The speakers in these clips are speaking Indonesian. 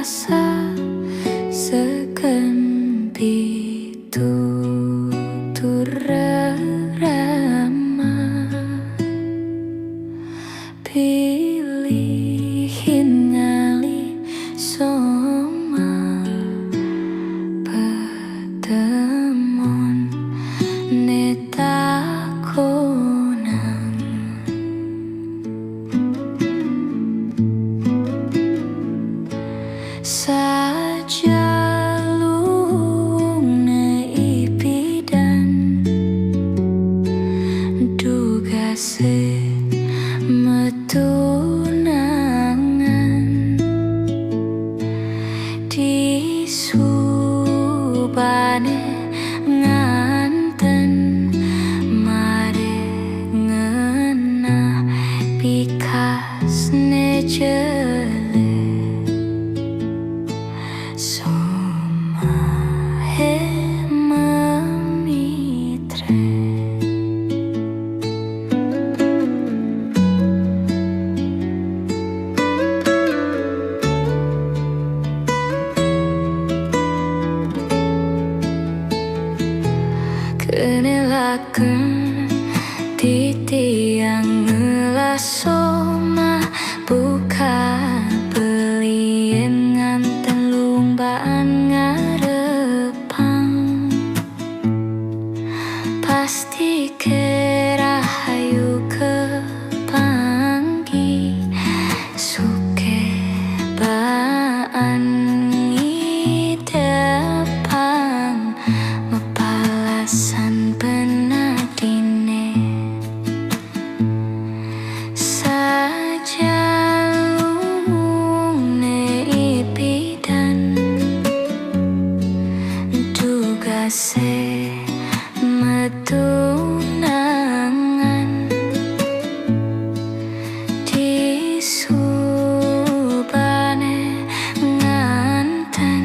rasa seken tutur rama pilihin ngali soma petemon netakonan saja lune ipidan dugase metunangan disubane nganten mare ngena pikas nejele somahe memitre kenelaken titiang ngelasoma buka pelien nganten lumbaan ngarepang pasti kerahayu kepanggi suke baan ngidepang mepalasan penadine saja lune ipidan dugase metunangan disubane nganten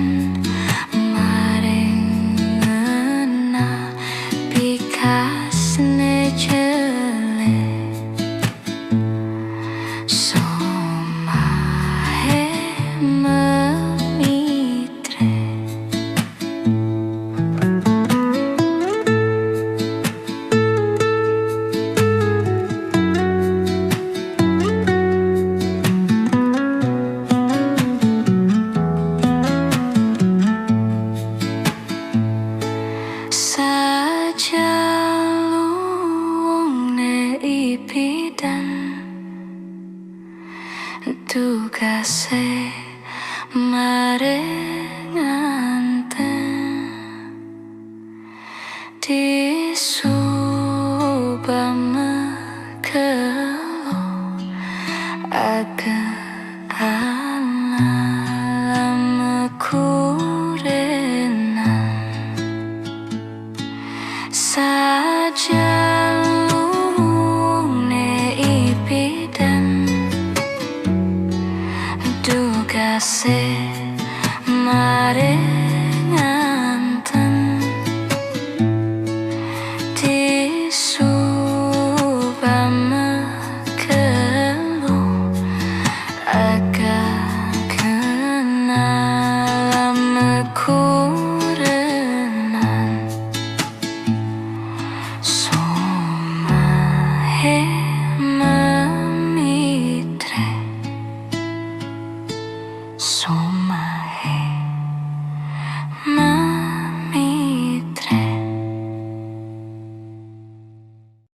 maring ngena pikas nejele somahe memitre saja lune ipidan tugase marenganten disubame kelo aga alam kurenan saja lune ipidan dugase mare